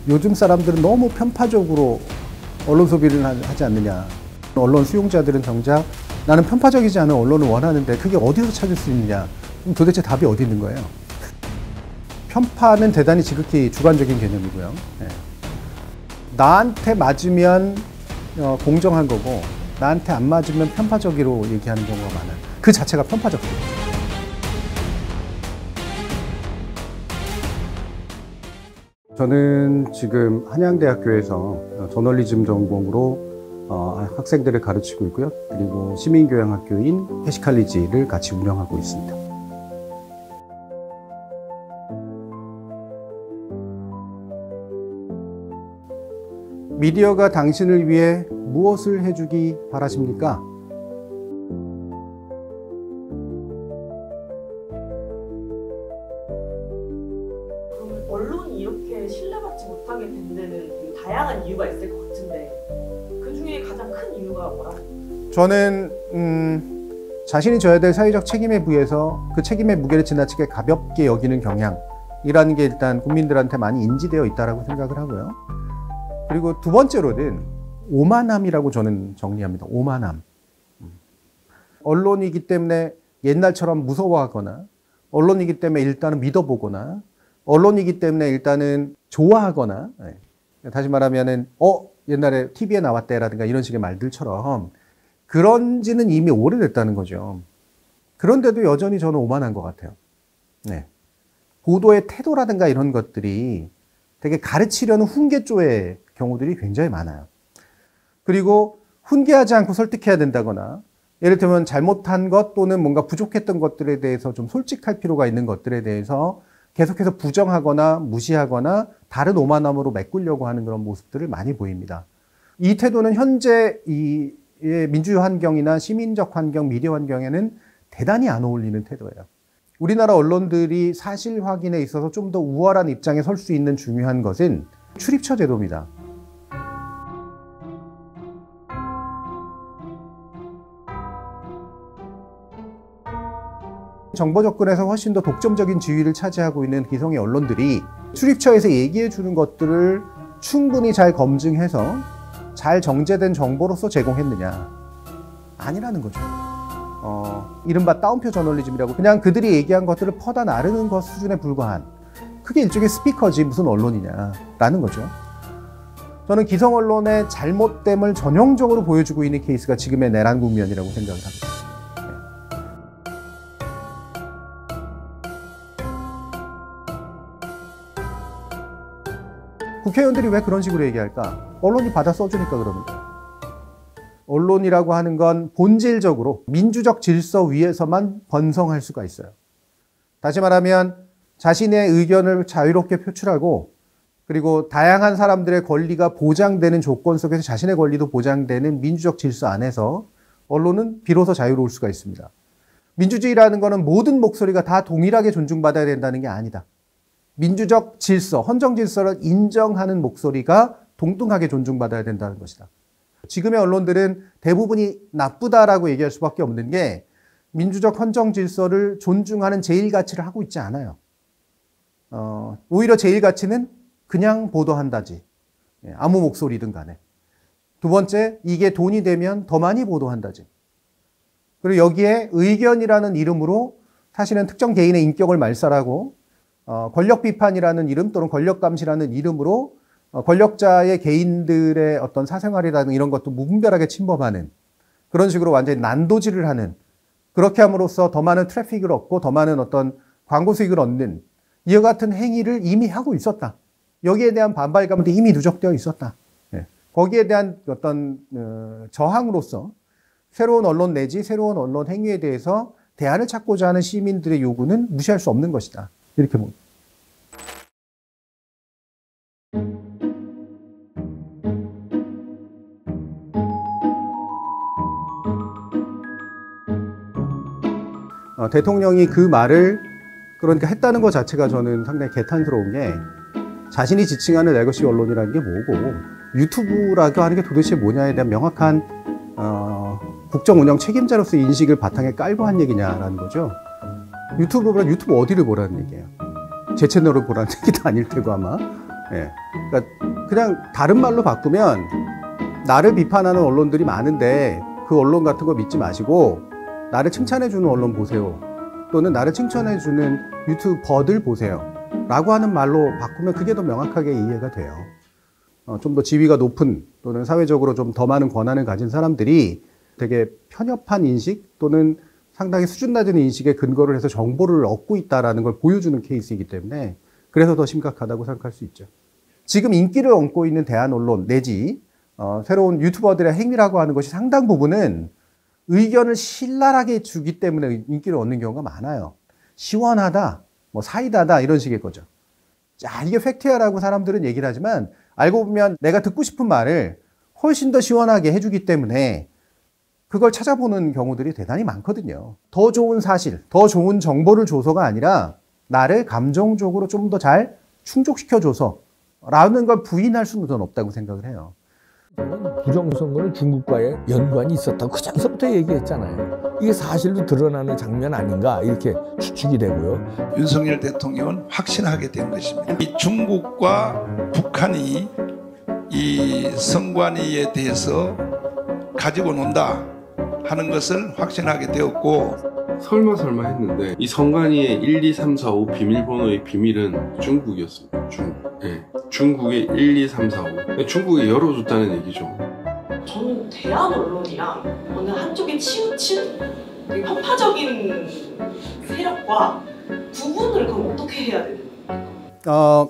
요즘 사람들은 너무 편파적으로 언론 소비를 하지 않느냐. 언론 수용자들은 정작 나는 편파적이지 않은 언론을 원하는데 그게 어디서 찾을 수 있느냐. 그럼 도대체 답이 어디 있는 거예요? 편파는 대단히 지극히 주관적인 개념이고요. 네. 나한테 맞으면 공정한 거고 나한테 안 맞으면 편파적으로 얘기하는 경우가 많아요. 그 자체가 편파적이에요. 저는 지금 한양대학교에서 저널리즘 전공으로 학생들을 가르치고 있고요. 그리고 시민교양학교인 패시칼리지를 같이 운영하고 있습니다. 미디어가 당신을 위해 무엇을 해주기 바라십니까? 그럼 언론이 이렇게 신뢰받지 못하게 된 데는 다양한 이유가 있을 것 같은데 그 중에 가장 큰 이유가 뭐라고? 저는 자신이 져야 될 사회적 책임에 비해서 그 책임의 무게를 지나치게 가볍게 여기는 경향이라는 게 일단 국민들한테 많이 인지되어 있다고 생각을 하고요. 그리고 두 번째로는 오만함이라고 저는 정리합니다. 오만함. 언론이기 때문에 옛날처럼 무서워하거나 언론이기 때문에 일단은 믿어보거나 언론이기 때문에 일단은 좋아하거나 다시 말하면은 옛날에 TV에 나왔대라든가 이런 식의 말들처럼 그런 지는 이미 오래됐다는 거죠. 그런데도 여전히 저는 오만한 것 같아요. 네. 보도의 태도라든가 이런 것들이 되게 가르치려는 훈계조의 경우들이 굉장히 많아요. 그리고 훈계하지 않고 설득해야 된다거나 예를 들면 잘못한 것 또는 뭔가 부족했던 것들에 대해서 좀 솔직할 필요가 있는 것들에 대해서 계속해서 부정하거나 무시하거나 다른 오만함으로 메꾸려고 하는 그런 모습들을 많이 보입니다. 이 태도는 현재 이 민주주의 환경이나 시민적 환경, 미디어 환경에는 대단히 안 어울리는 태도예요. 우리나라 언론들이 사실 확인에 있어서 좀 더 우월한 입장에 설 수 있는 중요한 것은 출입처 제도입니다. 정보 접근에서 훨씬 더 독점적인 지위를 차지하고 있는 기성의 언론들이 출입처에서 얘기해 주는 것들을 충분히 잘 검증해서 잘 정제된 정보로서 제공했느냐? 아니라는 거죠. 이른바 따옴표 저널리즘이라고 그냥 그들이 얘기한 것들을 퍼다 나르는 것 수준에 불과한 그게 일종의 스피커지 무슨 언론이냐라는 거죠. 저는 기성 언론의 잘못됨을 전형적으로 보여주고 있는 케이스가 지금의 내란 국면이라고 생각을 합니다. 국회의원들이 왜 그런 식으로 얘기할까? 언론이 받아 써주니까 그러는 거예요. 언론이라고 하는 건 본질적으로 민주적 질서 위에서만 번성할 수가 있어요. 다시 말하면 자신의 의견을 자유롭게 표출하고 그리고 다양한 사람들의 권리가 보장되는 조건 속에서 자신의 권리도 보장되는 민주적 질서 안에서 언론은 비로소 자유로울 수가 있습니다. 민주주의라는 거는 모든 목소리가 다 동일하게 존중받아야 된다는 게 아니다. 민주적 질서, 헌정 질서를 인정하는 목소리가 동등하게 존중받아야 된다는 것이다. 지금의 언론들은 대부분이 나쁘다라고 얘기할 수밖에 없는 게 민주적 헌정 질서를 존중하는 제일 가치를 하고 있지 않아요. 오히려 제일 가치는 그냥 보도한다지. 아무 목소리든 간에. 두 번째, 이게 돈이 되면 더 많이 보도한다지. 그리고 여기에 의견이라는 이름으로 사실은 특정 개인의 인격을 말살하고 권력 비판이라는 이름 또는 권력 감시라는 이름으로 권력자의 개인들의 어떤 사생활이라는 이런 것도 무분별하게 침범하는 그런 식으로 완전히 난도질을 하는 그렇게 함으로써 더 많은 트래픽을 얻고 더 많은 어떤 광고 수익을 얻는 이와 같은 행위를 이미 하고 있었다. 여기에 대한 반발감도 이미 누적되어 있었다. 거기에 대한 어떤 저항으로서 새로운 언론 내지 새로운 언론 행위에 대해서 대안을 찾고자 하는 시민들의 요구는 무시할 수 없는 것이다. 이렇게 봅니다. 대통령이 그 말을 그러니까 했다는 것 자체가 저는 상당히 개탄스러운 게 자신이 지칭하는 레거시 언론이라는 게 뭐고 유튜브라고 하는 게 도대체 뭐냐에 대한 명확한 국정 운영 책임자로서의 인식을 바탕에 깔고 한 얘기냐라는 거죠. 유튜브보다 유튜브 어디를 보라는 얘기예요. 제 채널을 보라는 얘기도 아닐 테고 아마 예. 그러니까 그냥 다른 말로 바꾸면 나를 비판하는 언론들이 많은데 그 언론 같은 거 믿지 마시고 나를 칭찬해주는 언론 보세요. 또는 나를 칭찬해주는 유튜버들 보세요. 라고 하는 말로 바꾸면 그게 더 명확하게 이해가 돼요. 좀 더 지위가 높은 또는 사회적으로 좀 더 많은 권한을 가진 사람들이 되게 편협한 인식 또는 상당히 수준 낮은 인식에 근거를 해서 정보를 얻고 있다는 걸 보여주는 케이스이기 때문에 그래서 더 심각하다고 생각할 수 있죠. 지금 인기를 얻고 있는 대한 언론 내지 새로운 유튜버들의 행위라고 하는 것이 상당 부분은 의견을 신랄하게 주기 때문에 인기를 얻는 경우가 많아요. 시원하다, 뭐 사이다다 이런 식의 거죠. 자, 이게 팩트야라고 사람들은 얘기를 하지만 알고 보면 내가 듣고 싶은 말을 훨씬 더 시원하게 해주기 때문에 그걸 찾아보는 경우들이 대단히 많거든요. 더 좋은 사실, 더 좋은 정보를 줘서가 아니라 나를 감정적으로 좀 더 잘 충족시켜줘서 라는 걸 부인할 수는 없다고 생각을 해요. 부정선거는 중국과의 연관이 있었다고 그 전부터 얘기했잖아요. 이게 사실로 드러나는 장면 아닌가 이렇게 추측이 되고요. 윤석열 대통령은 확신하게 된 것입니다. 이 중국과 북한이 이 선관위에 대해서 가지고 논다 하는 것을 확신하게 되었고, 설마 했는데 이 선관위의 1, 2, 3, 4, 5 비밀번호의 비밀은 중국이었습니다. 중국. 네. 중국의 1, 2, 3, 4, 5. 중국이 열어줬다는 얘기죠. 저는 대한 언론이랑 어느 한쪽에 치우친 되게 편파적인 세력과 구분을 그럼 어떻게 해야 되는 거예요?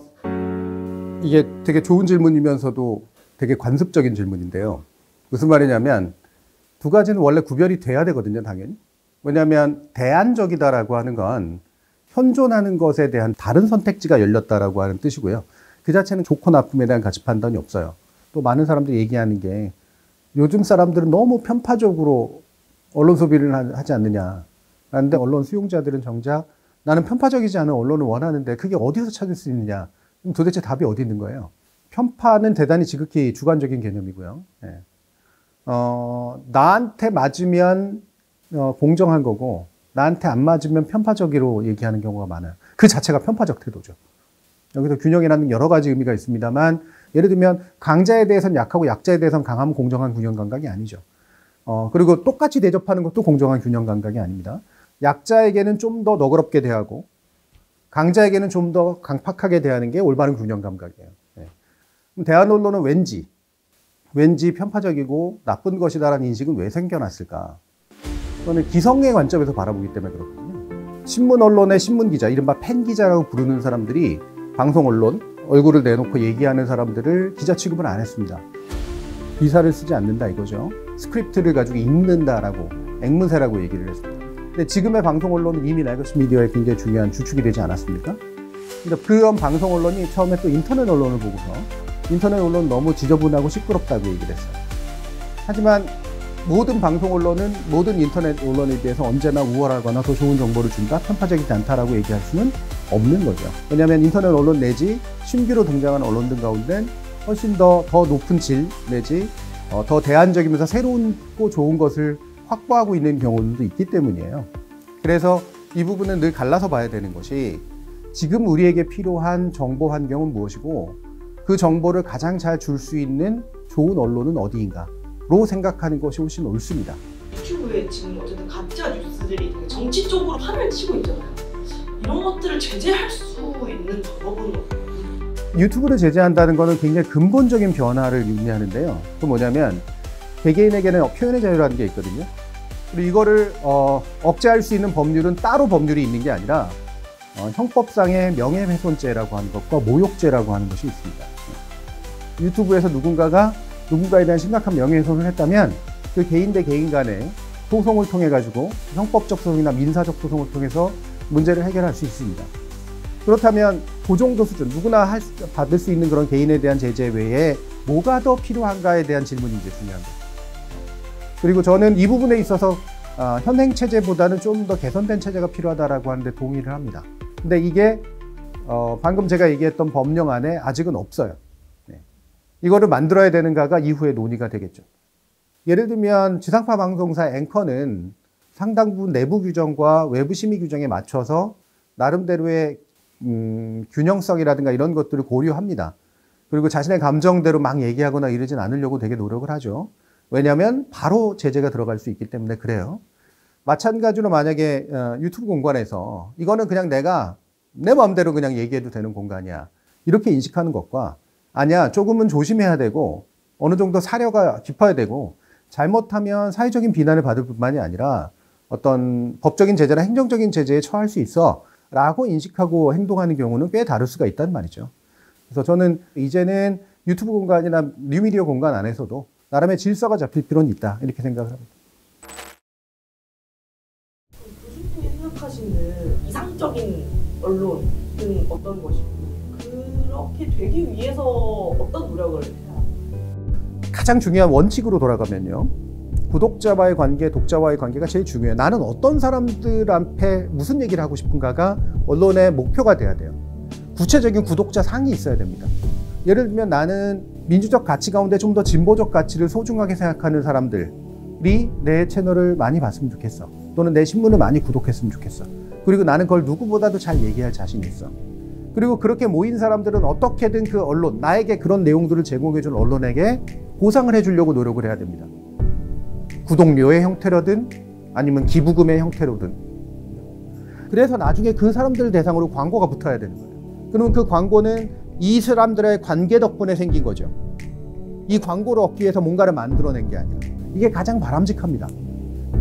이게 되게 좋은 질문이면서도 되게 관습적인 질문인데요. 무슨 말이냐면 두 가지는 원래 구별이 돼야 되거든요, 당연히. 왜냐하면 대안적이다라고 하는 건 현존하는 것에 대한 다른 선택지가 열렸다라고 하는 뜻이고요. 그 자체는 좋고 나쁨에 대한 가치 판단이 없어요. 또 많은 사람들이 얘기하는 게 요즘 사람들은 너무 편파적으로 언론 소비를 하지 않느냐. 그런데 언론 수용자들은 정작 나는 편파적이지 않은 언론을 원하는데 그게 어디서 찾을 수 있느냐. 그럼 도대체 답이 어디 있는 거예요? 편파는 대단히 지극히 주관적인 개념이고요. 네. 나한테 맞으면 공정한 거고 나한테 안 맞으면 편파적으로 얘기하는 경우가 많아요. 그 자체가 편파적 태도죠. 여기서 균형이라는 여러 가지 의미가 있습니다만 예를 들면 강자에 대해서는 약하고 약자에 대해서는 강하면 공정한 균형 감각이 아니죠. 그리고 똑같이 대접하는 것도 공정한 균형 감각이 아닙니다. 약자에게는 좀 더 너그럽게 대하고 강자에게는 좀 더 강팍하게 대하는 게 올바른 균형 감각이에요. 네. 그럼 대한 언론은 왠지 편파적이고 나쁜 것이다라는 인식은 왜 생겨났을까? 저는 기성의 관점에서 바라보기 때문에 그렇거든요. 신문 언론의 신문 기자, 이른바 팬 기자라고 부르는 사람들이 방송 언론, 얼굴을 내놓고 얘기하는 사람들을 기자 취급을 안 했습니다. 기사를 쓰지 않는다 이거죠. 스크립트를 가지고 읽는다라고, 앵무새라고 얘기를 했습니다. 근데 지금의 방송 언론은 이미 레거시 미디어의 굉장히 중요한 주축이 되지 않았습니까? 그러니까 그런 방송 언론이 처음에 또 인터넷 언론을 보고서 인터넷 언론은 너무 지저분하고 시끄럽다고 얘기를 했어요. 하지만 모든 방송 언론은 모든 인터넷 언론에 비해서 언제나 우월하거나 더 좋은 정보를 준다, 편파적이지 않다라고 얘기할 수는 없는 거죠. 왜냐하면 인터넷 언론 내지 신규로 등장하는 언론들 가운데 훨씬 더 높은 질 내지 더 대안적이면서 새롭고 좋은 것을 확보하고 있는 경우도 있기 때문이에요. 그래서 이 부분은 늘 갈라서 봐야 되는 것이 지금 우리에게 필요한 정보 환경은 무엇이고 그 정보를 가장 잘 줄 수 있는 좋은 언론은 어디인가로 생각하는 것이 훨씬 옳습니다. 유튜브에 지금 어쨌든 가짜 뉴스들이 되게 정치 쪽으로 판을 치고 있잖아요. 이런 것들을 제재할 수 있는 방법은 없나요? 유튜브를 제재한다는 것은 굉장히 근본적인 변화를 의미하는데요. 그 뭐냐면 개개인에게는 표현의 자유라는 게 있거든요. 그리고 이거를 억제할 수 있는 법률은 따로 법률이 있는 게 아니라 형법상의 명예훼손죄라고 하는 것과 모욕죄라고 하는 것이 있습니다. 유튜브에서 누군가에 대한 심각한 명예훼손을 했다면 그 개인 대 개인 간의 소송을 통해 가지고 형법적 소송이나 민사적 소송을 통해서 문제를 해결할 수 있습니다. 그렇다면 그 정도 수준, 누구나 받을 수 있는 그런 개인에 대한 제재 외에 뭐가 더 필요한가에 대한 질문이 이제 중요한 거죠. 그리고 저는 이 부분에 있어서 현행 체제보다는 좀 더 개선된 체제가 필요하다라고 하는데 동의를 합니다. 근데 이게 방금 제가 얘기했던 법령 안에 아직은 없어요. 네. 이거를 만들어야 되는가가 이후에 논의가 되겠죠. 예를 들면 지상파 방송사 앵커는 상당 부분 내부 규정과 외부 심의 규정에 맞춰서 나름대로의 균형성이라든가 이런 것들을 고려합니다. 그리고 자신의 감정대로 막 얘기하거나 이러진 않으려고 되게 노력을 하죠. 왜냐하면 바로 제재가 들어갈 수 있기 때문에 그래요. 마찬가지로 만약에 유튜브 공간에서 이거는 그냥 내가 내 마음대로 그냥 얘기해도 되는 공간이야, 이렇게 인식하는 것과 아니야, 조금은 조심해야 되고 어느 정도 사려가 깊어야 되고 잘못하면 사회적인 비난을 받을 뿐만이 아니라 어떤 법적인 제재나 행정적인 제재에 처할 수 있어 라고 인식하고 행동하는 경우는 꽤 다를 수가 있단 말이죠. 그래서 저는 이제는 유튜브 공간이나 뉴미디어 공간 안에서도 나름의 질서가 잡힐 필요는 있다, 이렇게 생각을 합니다. 교수님이 생각하시는 이상적인 언론은 어떤 것이고, 그렇게 되기 위해서 어떤 노력을 해야 합니까? 가장 중요한 원칙으로 돌아가면요, 구독자와의 관계, 독자와의 관계가 제일 중요해요. 나는 어떤 사람들 앞에 무슨 얘기를 하고 싶은가가 언론의 목표가 돼야 돼요. 구체적인 구독자 상이 있어야 됩니다. 예를 들면 나는 민주적 가치 가운데 좀 더 진보적 가치를 소중하게 생각하는 사람들이 내 채널을 많이 봤으면 좋겠어. 또는 내 신문을 많이 구독했으면 좋겠어. 그리고 나는 그걸 누구보다도 잘 얘기할 자신이 있어. 그리고 그렇게 모인 사람들은 어떻게든 그 언론, 나에게 그런 내용들을 제공해준 언론에게 보상을 해주려고 노력을 해야 됩니다. 구독료의 형태로든 아니면 기부금의 형태로든. 그래서 나중에 그 사람들 대상으로 광고가 붙어야 되는 거예요. 그러면 그 광고는 이 사람들의 관계 덕분에 생긴 거죠. 이 광고를 얻기 위해서 뭔가를 만들어낸 게 아니라. 이게 가장 바람직합니다.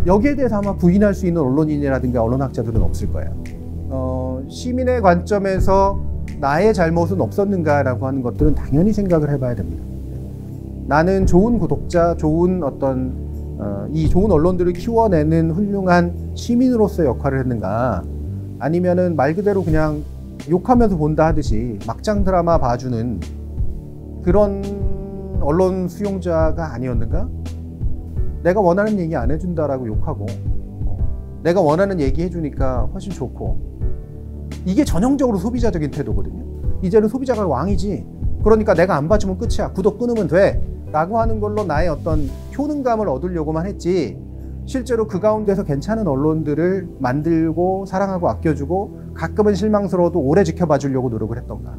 여기에 대해서 아마 부인할 수 있는 언론인이라든가 언론학자들은 없을 거예요. 시민의 관점에서 나의 잘못은 없었는가라고 하는 것들은 당연히 생각을 해봐야 됩니다. 나는 좋은 구독자, 좋은 이 좋은 언론들을 키워내는 훌륭한 시민으로서의 역할을 했는가, 아니면은 말 그대로 그냥 욕하면서 본다 하듯이 막장 드라마 봐주는 그런 언론 수용자가 아니었는가? 내가 원하는 얘기 안 해준다라고 욕하고 내가 원하는 얘기 해주니까 훨씬 좋고, 이게 전형적으로 소비자적인 태도거든요. 이제는 소비자가 왕이지, 그러니까 내가 안 봐주면 끝이야, 구독 끊으면 돼 라고 하는 걸로 나의 어떤 효능감을 얻으려고만 했지, 실제로 그 가운데서 괜찮은 언론들을 만들고 사랑하고 아껴주고 가끔은 실망스러워도 오래 지켜봐 주려고 노력을 했던가.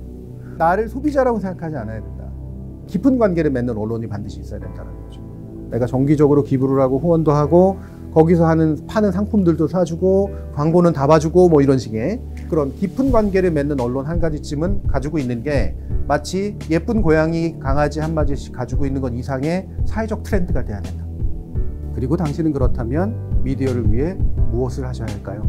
나를 소비자라고 생각하지 않아야 된다. 깊은 관계를 맺는 언론이 반드시 있어야 된다는 거죠. 내가 정기적으로 기부를 하고 후원도 하고 거기서 파는 상품들도 사주고 광고는 다 봐주고 뭐 이런 식의 그런 깊은 관계를 맺는 언론 한 가지쯤은 가지고 있는 게 마치 예쁜 고양이, 강아지 한 마리씩 가지고 있는 것 이상의 사회적 트렌드가 돼야 된다. 그리고 당신은 그렇다면 미디어를 위해 무엇을 하셔야 할까요?